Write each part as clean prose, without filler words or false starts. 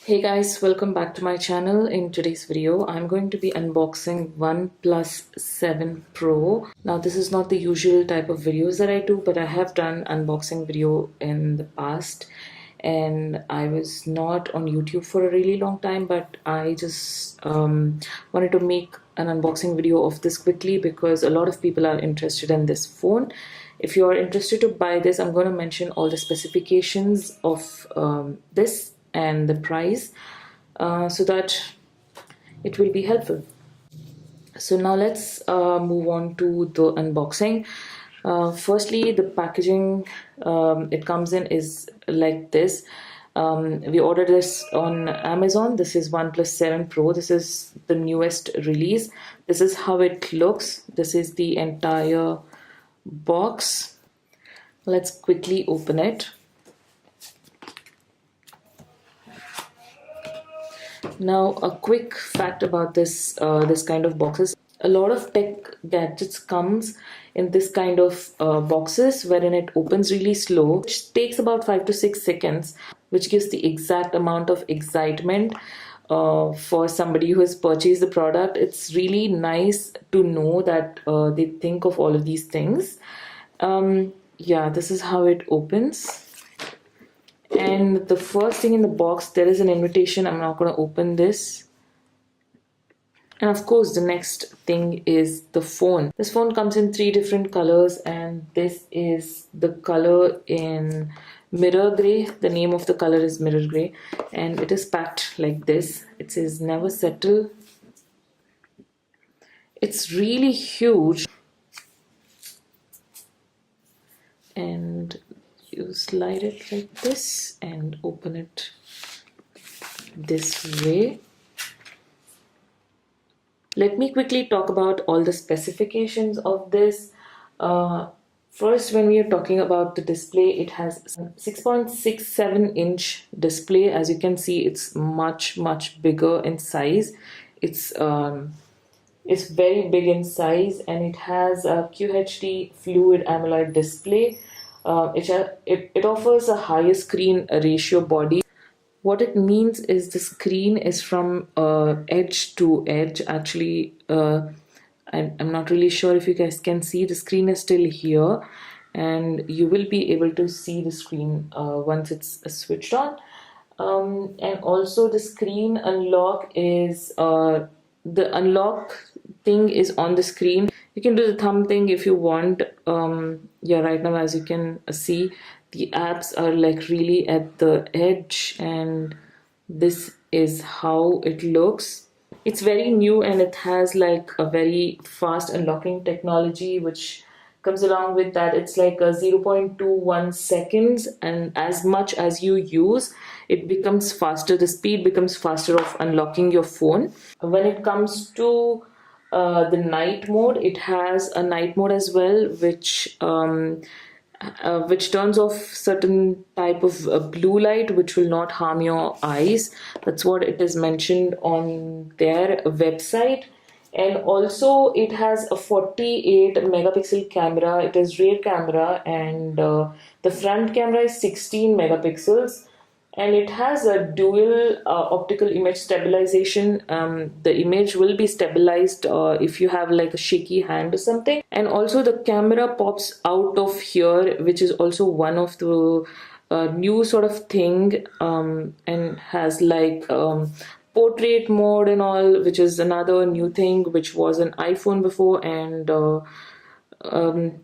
Hey guys, welcome back to my channel. In today's video, I'm going to be unboxing OnePlus 7 Pro. Now, this is not the usual type of videos that I do, but I have done unboxing video in the past, and I was not on YouTube for a really long time, but I just wanted to make an unboxing video of this quickly because a lot of people are interested in this phone. If you are interested to buy this, I'm going to mention all the specifications of this and the price so that it will be helpful. So now let's move on to the unboxing. Firstly, the packaging it comes in is like this. We ordered this on Amazon. This is OnePlus 7 Pro. This is the newest release. This is how it looks. This is the entire box. Let's quickly open it. Now, a quick fact about this kind of boxes. A lot of tech gadgets comes in this kind of boxes wherein it opens really slow, which takes about 5 to 6 seconds, which gives the exact amount of excitement for somebody who has purchased the product. It's really nice to know that they think of all of these things. Yeah, this is how it opens. And the first thing in the box, there is an invitation. I'm not going to open this. And of course, the next thing is the phone. This phone comes in 3 different colors, and this is the color in mirror gray. The name of the color is mirror gray, and it is packed like this. It says never settle. It's really huge. And you slide it like this and open it this way. Let me quickly talk about all the specifications of this. First, when we are talking about the display, it has 6.67-inch display. As you can see, it's much bigger in size. It's very big in size, and it has a QHD fluid AMOLED display. It offers a higher screen ratio body. What it means is the screen is from edge to edge. Actually, I'm not really sure if you guys can see. The screen is still here, and you will be able to see the screen once it's switched on. And also the screen unlock is the unlock thing is on the screen. You can do the thumb thing if you want. Yeah, right now, as you can see, the apps are like really at the edge, and this is how it looks. It's very new, and it has like a very fast unlocking technology which comes along with that. It's like a 0.21 seconds, and as much as you use, it becomes faster. The speed becomes faster of unlocking your phone. When it comes to the night mode, it has a night mode as well, which turns off certain type of blue light which will not harm your eyes. That's what it is mentioned on their website. And also it has a 48 megapixel camera. It is rear camera, and the front camera is 16 megapixels. And it has a dual optical image stabilization. The image will be stabilized if you have like a shaky hand or something. And also the camera pops out of here, which is also one of the new sort of thing, and has like portrait mode and all, which is another new thing which was an iPhone before, and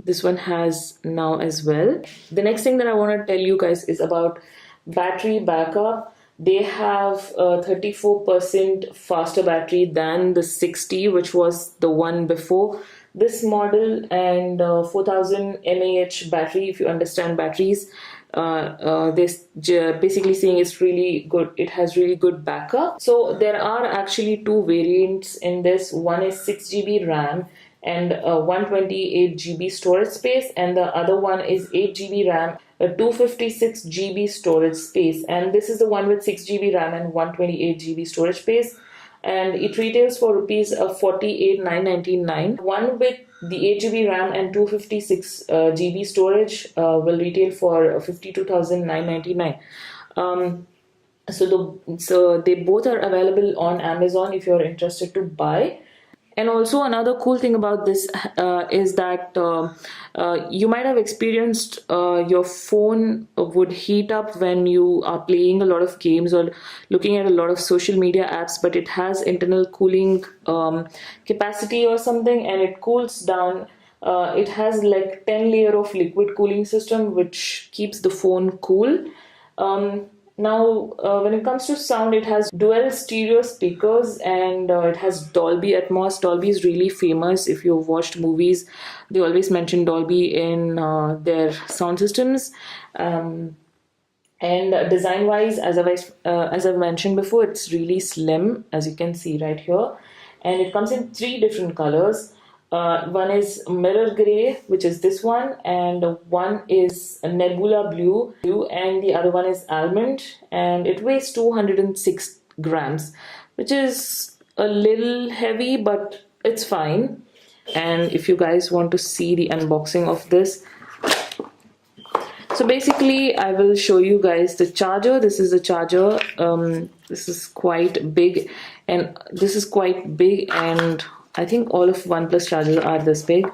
this one has now as well. The next thing that I want to tell you guys is about battery backup. They have 34% faster battery than the 60, which was the one before this model, and 4000 mAh battery. If you understand batteries, this basically saying it's really good. It has really good backup. So there are actually 2 variants in this. One is 6 GB RAM and 128 GB storage space, and the other one is 8 GB RAM, 256 GB storage space. And this is the one with 6 GB RAM and 128 GB storage space, and it retails for rupees 48,999. One with the 8 GB RAM and 256 GB storage will retail for 52,999. So they both are available on Amazon if you're interested to buy. And also another cool thing about this is that you might have experienced your phone would heat up when you are playing a lot of games or looking at a lot of social media apps, but it has internal cooling capacity or something, and it cools down. It has like 10 layer of liquid cooling system which keeps the phone cool. um, when it comes to sound, it has dual stereo speakers, and it has Dolby Atmos. Dolby is really famous. If you've watched movies, they always mention Dolby in their sound systems. And design wise, as I've mentioned before, it's really slim, as you can see right here, and it comes in three different colors. One is mirror gray, which is this one, and one is a nebula blue, and the other one is almond, and it weighs 206 grams, which is a little heavy, but it's fine. And if you guys want to see the unboxing of this, so basically I will show you guys the charger. This is the charger. This is quite big, and I think all of OnePlus chargers are this big.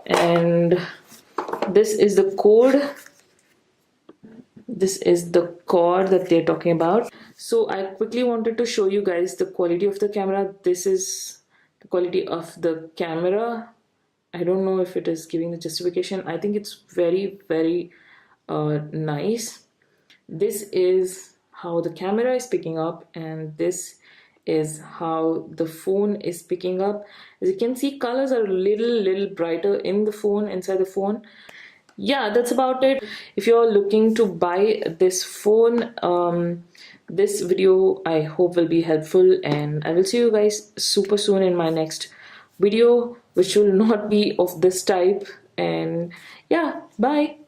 And this is the code. This is the cord that they're talking about. So I quickly wanted to show you guys the quality of the camera. This is the quality of the camera. I don't know if it is giving the justification. I think it's very, very nice. This is how the camera is picking up, and this is how the phone is picking up. As you can see, colors are a little brighter in the phone, inside the phone. Yeah, that's about it. If you're looking to buy this phone, this video I hope will be helpful, and I will see you guys super soon in my next video, which will not be of this type. And yeah, bye.